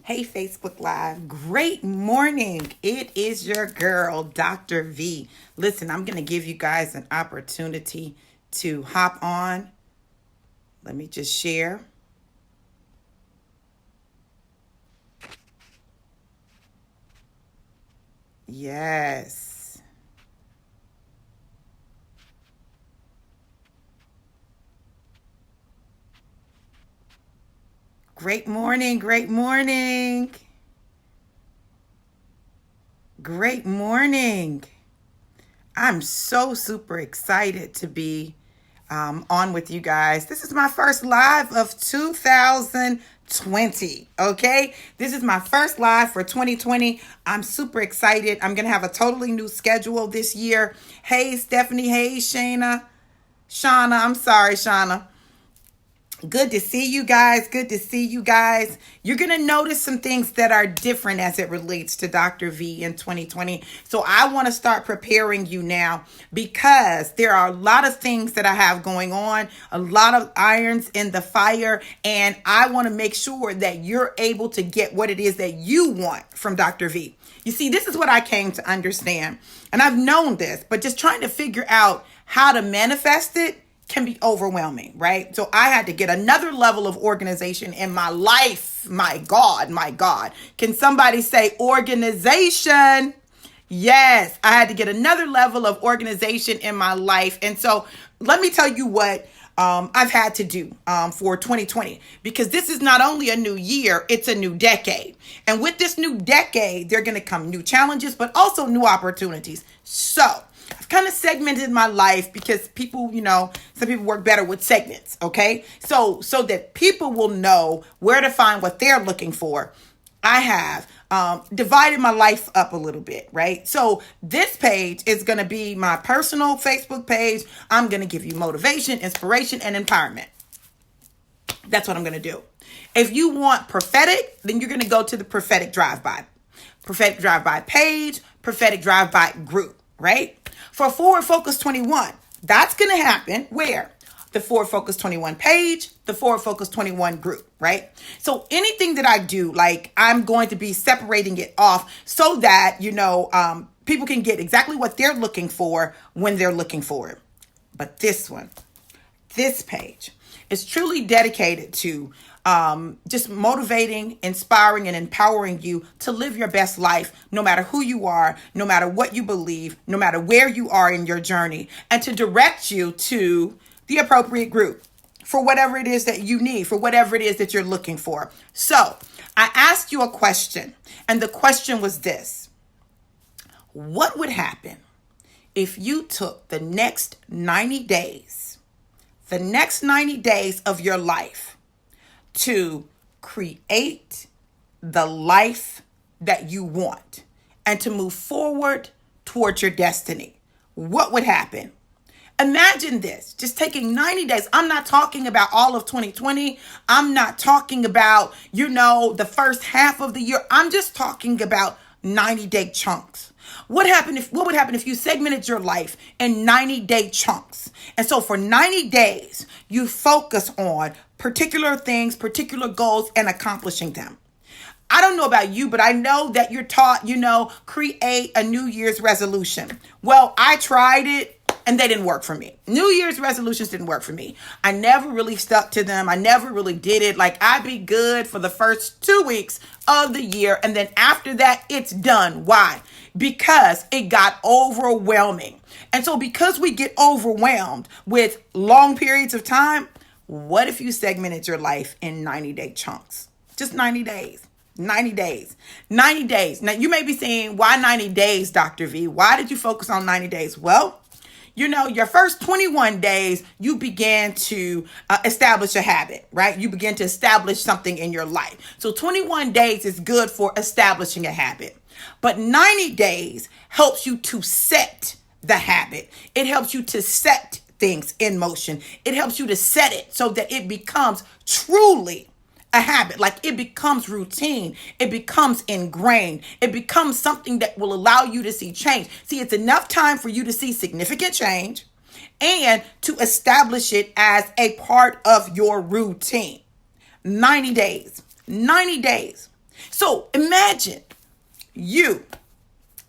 Hey, Facebook Live. Great morning. It is your girl, Dr. V. Listen, I'm going to give you guys an opportunity to hop on. Let me just share. Yes. Great morning. Great morning. Great morning. I'm so super excited to be on with you guys. This is my first live of 2020. Okay, this is my first live for 2020. I'm super excited. I'm gonna have a totally new schedule this year. Hey, Stephanie. Hey, Shauna. I'm sorry, Shauna. Good to see you guys. Good to see you guys. You're going to notice some things that are different as it relates to Dr. V in 2020. So I want to start preparing you now because there are a lot of things that I have going on, a lot of irons in the fire, and I want to make sure that you're able to get what it is that you want from Dr. V. You see, this is what I came to understand, and I've known this, but just trying to figure out how to manifest it can be overwhelming, right? So I had to get another level of organization in my life. My God, my God. Can somebody say organization? Yes, I had to get another level of organization in my life. And so let me tell you what I've had to do for 2020, because this is not only a new year, it's a new decade. And with this new decade, there are going to come new challenges, but also new opportunities. So I've kind of segmented my life because people, some people work better with segments. Okay. So that people will know where to find what they're looking for. I have divided my life up a little bit, right? So this page is going to be my personal Facebook page. I'm going to give you motivation, inspiration, and empowerment. That's what I'm going to do. If you want prophetic, then you're going to go to the prophetic drive-by page, prophetic drive-by group, right? For Forward Focus 21, that's going to happen where? The Forward Focus 21 page, the Forward Focus 21 group, right? So anything that I do, like I'm going to be separating it off so that, people can get exactly what they're looking for when they're looking for it. But this page is truly dedicated to just motivating, inspiring, and empowering you to live your best life, no matter who you are, no matter what you believe, no matter where you are in your journey, and to direct you to the appropriate group for whatever it is that you need, for whatever it is that you're looking for. So I asked you a question, and the question was this: what would happen if you took the next 90 days of your life to create the life that you want and to move forward towards your destiny? What would happen? Imagine this, just taking 90 days. I'm not talking about all of 2020. I'm not talking about, the first half of the year. I'm just talking about 90-day chunks. What would happen if you segmented your life in 90-day chunks? And so for 90 days, you focus on particular things, particular goals, and accomplishing them. I don't know about you, but I know that you're taught, create a New Year's resolution. Well, I tried it and they didn't work for me. New Year's resolutions didn't work for me. I never really stuck to them. I never really did it. Like, I'd be good for the first 2 weeks of the year. And then after that, it's done. Why? Because it got overwhelming. And so because we get overwhelmed with long periods of time, what if you segmented your life in 90-day chunks? Just 90 days. 90 days. 90 days. Now, you may be saying, why 90 days, Dr. V? Why did you focus on 90 days? Well, your first 21 days, you began to establish a habit, right? You begin to establish something in your life. So 21 days is good for establishing a habit. But 90 days helps you to set the habit. It helps you to set things in motion. It helps you to set it so that it becomes truly a habit. Like, it becomes routine. It becomes ingrained. It becomes something that will allow you to see change. See, it's enough time for you to see significant change and to establish it as a part of your routine. 90 days. 90 days. So imagine you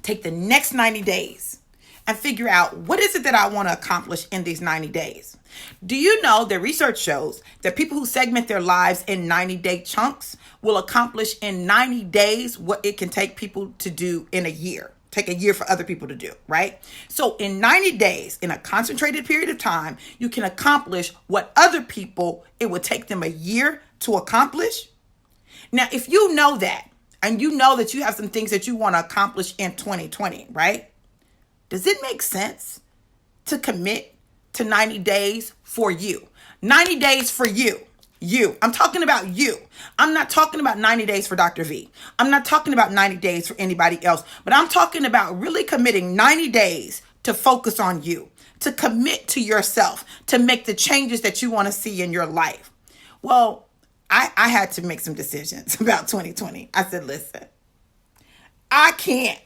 take the next 90 days and figure out what is it that I want to accomplish in these 90 days. Do you know that research shows that people who segment their lives in 90-day chunks will accomplish in 90 days what it can take people to do in a year? Take a year for other people to do, right? So in 90 days, in a concentrated period of time, you can accomplish what other people, it would take them a year to accomplish. Now, if you know that, and you know that you have some things that you want to accomplish in 2020, right? Does it make sense to commit to 90 days for you? 90 days for you. You. I'm talking about you. I'm not talking about 90 days for Dr. V. I'm not talking about 90 days for anybody else, but I'm talking about really committing 90 days to focus on you, to commit to yourself, to make the changes that you want to see in your life. Well, I had to make some decisions about 2020. I said, listen, I can't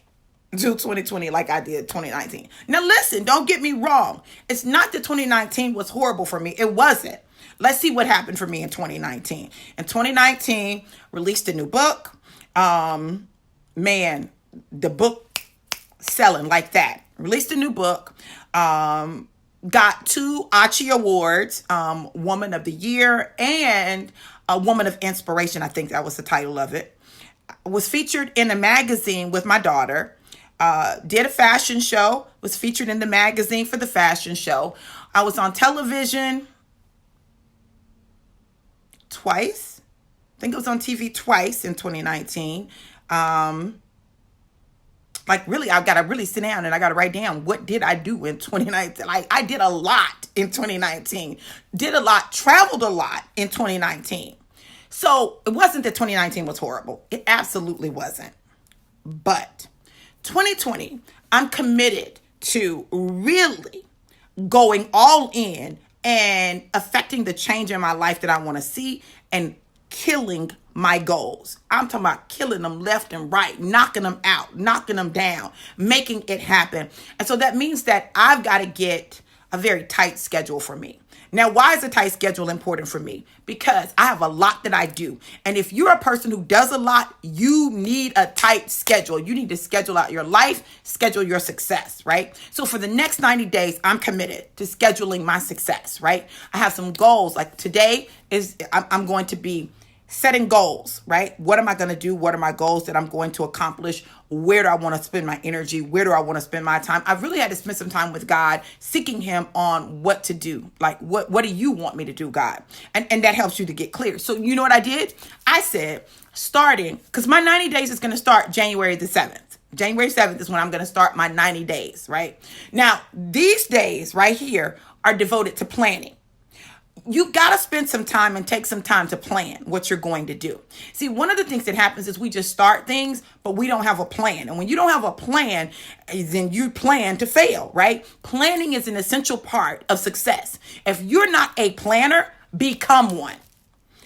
do 2020 like I did 2019. Now, listen, don't get me wrong. It's not that 2019 was horrible for me. It wasn't. Let's see what happened for me in 2019. In 2019, released a new book. Man, the book selling like that. Released a new book. Got 2 Achi Awards, Woman of the Year and a Woman of Inspiration. I think that was the title of it. Was featured in a magazine with my daughter. Did a fashion show. Was featured in the magazine for the fashion show. I was on television twice. I think it was on TV twice in 2019. Like really, I've got to really sit down and I got to write down what did I do in 2019. Like I did a lot in 2019. Did a lot, traveled a lot in 2019. So it wasn't that 2019 was horrible. It absolutely wasn't. But 2020, I'm committed to really going all in and affecting the change in my life that I want to see and killing my goals. I'm talking about killing them left and right, knocking them out, knocking them down, making it happen. And so that means that I've got to get a very tight schedule for me. Now, why is a tight schedule important for me? Because I have a lot that I do. And if you're a person who does a lot, you need a tight schedule. You need to schedule out your life, schedule your success, right? So for the next 90 days, I'm committed to scheduling my success, right? I have some goals. Like today I'm going to be setting goals, right? What am I going to do? What are my goals that I'm going to accomplish? Where do I want to spend my energy? Where do I want to spend my time? I've really had to spend some time with God, seeking him on what to do. Like, what do you want me to do, God? And that helps you to get clear. So you know what I did? I said, starting, because my 90 days is going to start January the 7th. January 7th is when I'm going to start my 90 days, right? Now, these days right here are devoted to planning. You got to spend some time and take some time to plan what you're going to do. See, one of the things that happens is we just start things, but we don't have a plan. And when you don't have a plan, then you plan to fail, right? Planning is an essential part of success. If you're not a planner, become one.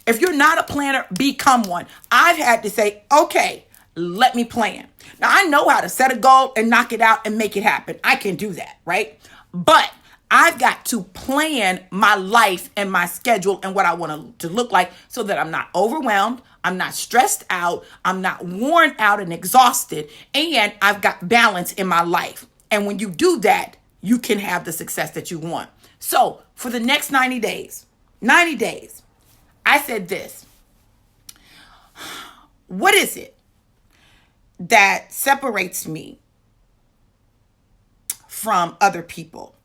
If you're not a planner, become one. I've had to say, okay, let me plan. Now, I know how to set a goal and knock it out and make it happen. I can do that, right? But I've got to plan my life and my schedule and what I want it to look like so that I'm not overwhelmed, I'm not stressed out, I'm not worn out and exhausted, and I've got balance in my life. And when you do that, you can have the success that you want. So for the next 90 days, I said this. What is it that separates me from other people?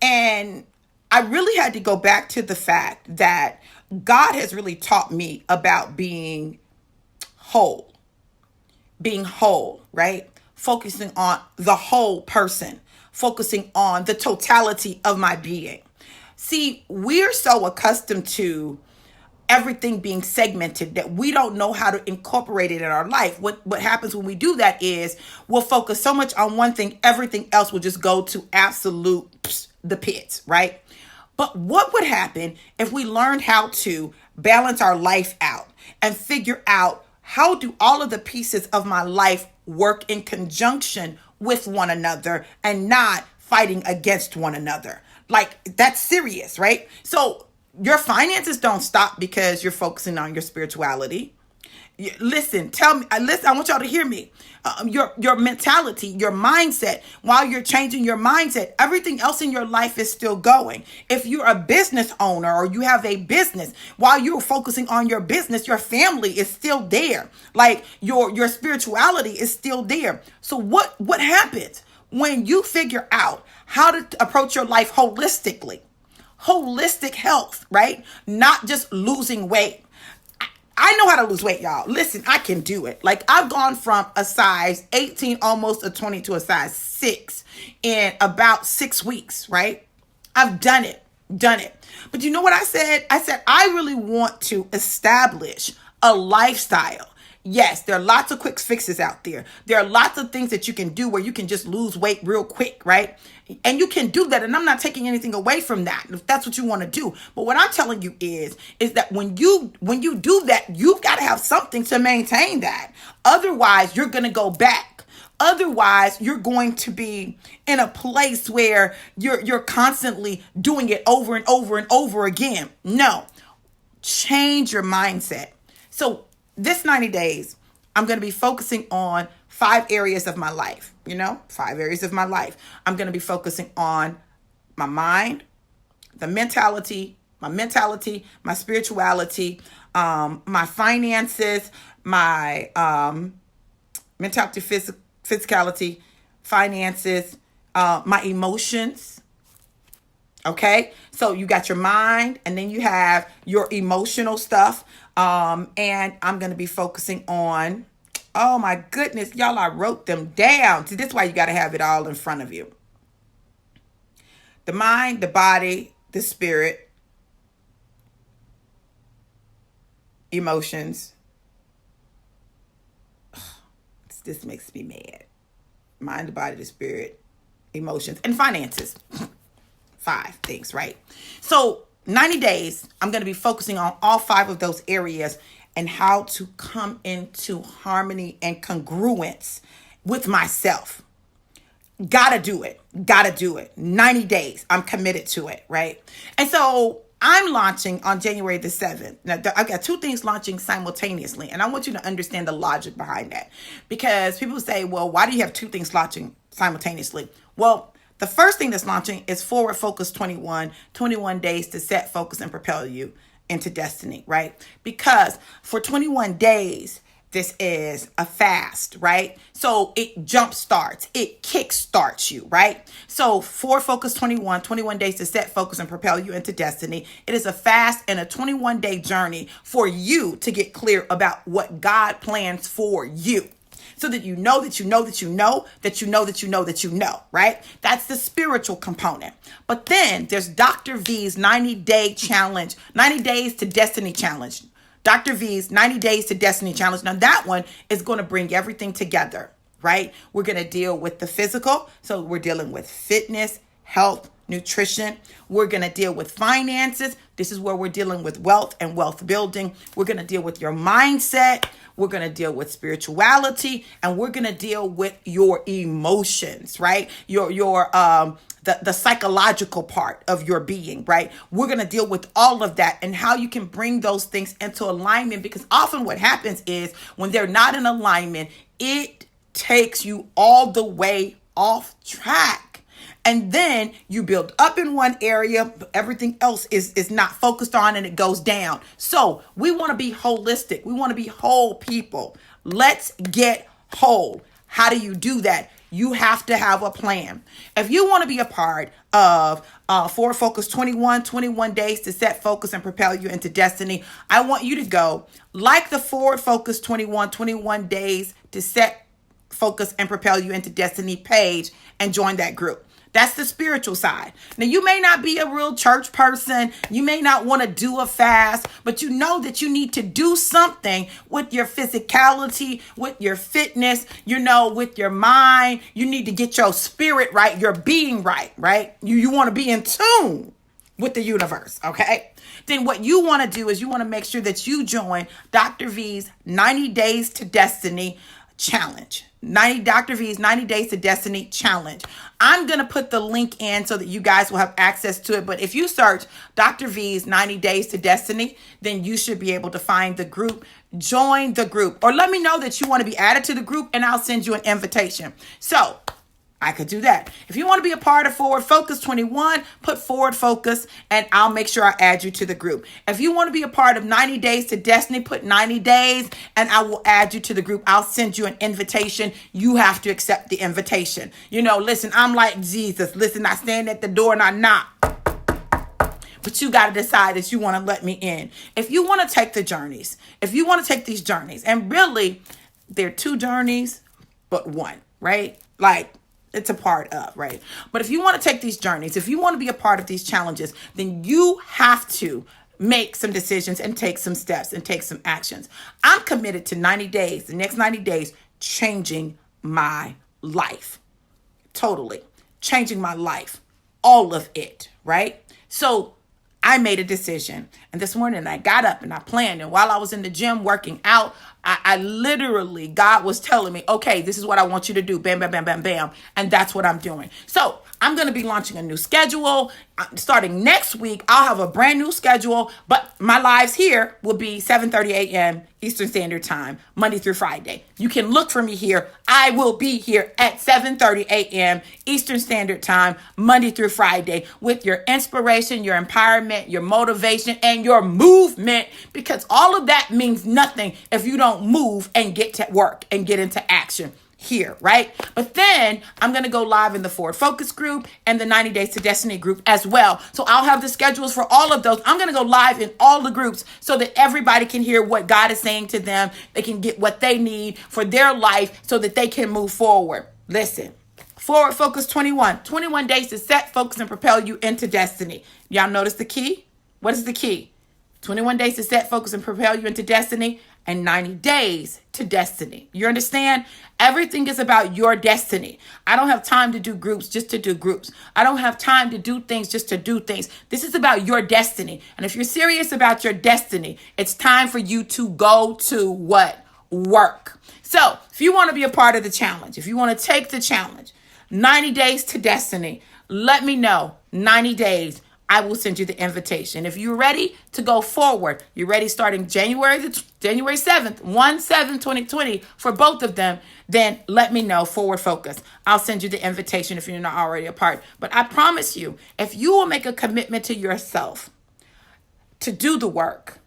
And I really had to go back to the fact that God has really taught me about being whole, right? Focusing on the whole person, focusing on the totality of my being. See, we're so accustomed to everything being segmented that we don't know how to incorporate it in our life. What happens when we do that is we'll focus so much on one thing, everything else will just go to absolute the pits, right? But what would happen if we learned how to balance our life out and figure out how do all of the pieces of my life work in conjunction with one another and not fighting against one another? Like, that's serious, right? So your finances don't stop because you're focusing on your spirituality. Listen, tell me, listen, I want y'all to hear me. Your mentality, your mindset, while you're changing your mindset, everything else in your life is still going. If you're a business owner or you have a business, while you're focusing on your business, your family is still there. Like your spirituality is still there. So what happens when you figure out how to approach your life holistically? Holistic health, right? Not just losing weight. I know how to lose weight, y'all. Listen, I can do it. Like, I've gone from a size 18, almost a 20, to a size 6 in about 6 weeks, right? I've done it. But you know what I said? I said, I really want to establish a lifestyle. Yes, there are lots of quick fixes out there. There are lots of things that you can do where you can just lose weight real quick, right? And you can do that. And I'm not taking anything away from that if that's what you want to do. But what I'm telling you is that when you do that, you've got to have something to maintain that. Otherwise, you're going to go back. Otherwise, you're going to be in a place where you're constantly doing it over and over and over again. No, change your mindset. So this 90 days, I'm going to be focusing on 5 areas of my life, 5 areas of my life. I'm going to be focusing on my mind, my mentality, my spirituality, my finances, my mentality, physicality, finances, my emotions. Okay, so you got your mind, and then you have your emotional stuff. And I'm going to be focusing on, oh my goodness, y'all, I wrote them down. See, this is why you got to have it all in front of you. The mind, the body, the spirit, emotions. This makes me mad. Mind, the body, the spirit, emotions, and finances. 5 things, right? So 90 days, I'm going to be focusing on all 5 of those areas and how to come into harmony and congruence with myself. Gotta do it. 90 days. I'm committed to it, right? And so I'm launching on January the 7th. Now, I've got 2 things launching simultaneously, and I want you to understand the logic behind that. Because people say, well, why do you have 2 things launching simultaneously? Well, the first thing that's launching is Forward Focus 21 days to set, focus, and propel you into destiny, right? Because for 21 days, this is a fast, right? So it jump starts, it kick starts you, right? So Forward Focus 21 days to set, focus, and propel you into destiny. It is a fast and a 21-day journey for you to get clear about what God plans for you. So that you know, right? That's the spiritual component. But then there's Dr. V's 90-day challenge, 90 days to destiny challenge. Dr. V's 90 days to destiny challenge. Now that one is going to bring everything together, right? We're going to deal with the physical. So we're dealing with fitness, health, nutrition. We're going to deal with finances. This is where we're dealing with wealth and wealth building. We're going to deal with your mindset. We're going to deal with spirituality, and we're going to deal with your emotions, right? The psychological part of your being, right? We're going to deal with all of that and how you can bring those things into alignment, because often what happens is when they're not in alignment, it takes you all the way off track. And then you build up in one area, but everything else is not focused on, and it goes down. So we want to be holistic. We want to be whole people. Let's get whole. How do you do that? You have to have a plan. If you want to be a part of Forward Focus 21 days to set, focus, and propel you into destiny, I want you to go like the Forward Focus 21 days to set, focus, and propel you into destiny page and join that group. That's the spiritual side. Now, you may not be a real church person. You may not want to do a fast, but you know that you need to do something with your physicality, with your fitness, with your mind. You need to get your spirit right, your being right, right? You want to be in tune with the universe, okay? Then what you want to do is you want to make sure that you join Dr. V's 90 Days to Destiny challenge. 90 Dr. V's 90 Days to Destiny challenge. I'm going to put the link in so that you guys will have access to it. But if you search Dr. V's 90 Days to Destiny, then you should be able to find the group. Join the group, or let me know that you want to be added to the group and I'll send you an invitation. So I could do that. If you want to be a part of Forward Focus 21, put Forward Focus and I'll make sure I add you to the group. If you want to be a part of 90 Days to Destiny, put 90 days and I will add you to the group. I'll send you an invitation. You have to accept the invitation. Listen, I'm like Jesus. Listen, I stand at the door and I knock. But you got to decide that you want to let me in. If you want to take the journeys, if you want to take these journeys, and really they're 2 journeys, but 1, right? Like, it's a part of, right? But if you want to take these journeys, if you want to be a part of these challenges, then you have to make some decisions and take some steps and take some actions. I'm committed to 90 days, the next 90 days, changing my life. Totally. Changing my life. All of it, right? So I made a decision. And this morning I got up and I planned. And while I was in the gym working out, I literally, God was telling me, okay, this is what I want you to do. Bam, bam, bam, bam, bam. And that's what I'm doing. So I'm going to be launching a new schedule. Starting next week, I'll have a brand new schedule, but my lives here will be 7:30 a.m. Eastern Standard Time, Monday through Friday. You can look for me here. I will be here at 7:30 a.m. Eastern Standard Time, Monday through Friday, with your inspiration, your empowerment, your motivation, and your movement, because all of that means nothing if you don't move and get to work and get into action here, right? But then I'm going to go live in the Forward Focus group and the 90 Days to Destiny group as well. So I'll have the schedules for all of those. I'm going to go live in all the groups so that everybody can hear what God is saying to them. They can get what they need for their life so that they can move forward. Listen, Forward Focus 21 days to set, focus, and propel you into destiny. Y'all notice the key? What is the key? 21 days to set, focus, and propel you into destiny, and 90 days to destiny. You understand? Everything is about your destiny. I don't have time to do groups just to do groups. I don't have time to do things just to do things. This is about your destiny. And if you're serious about your destiny, it's time for you to go to what? Work. So if you want to be a part of the challenge, if you want to take the challenge, 90 days to destiny, let me know. 90 days. I will send you the invitation. If you're ready to go forward, you're ready starting January 7th, 1/7/2020 for both of them, then let me know. Forward Focus. I'll send you the invitation if you're not already a part. But I promise you, if you will make a commitment to yourself to do the work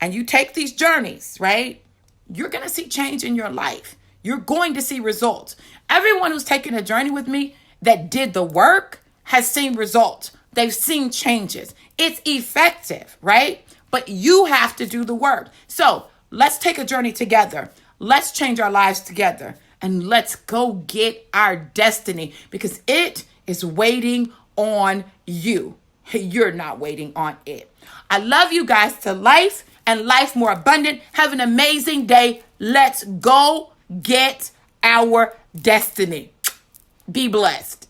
and you take these journeys, right, you're going to see change in your life. You're going to see results. Everyone who's taken a journey with me that did the work has seen results. They've seen changes. It's effective, right? But you have to do the work. So let's take a journey together. Let's change our lives together. And let's go get our destiny, because it is waiting on you. You're not waiting on it. I love you guys to life and life more abundant. Have an amazing day. Let's go get our destiny. Be blessed.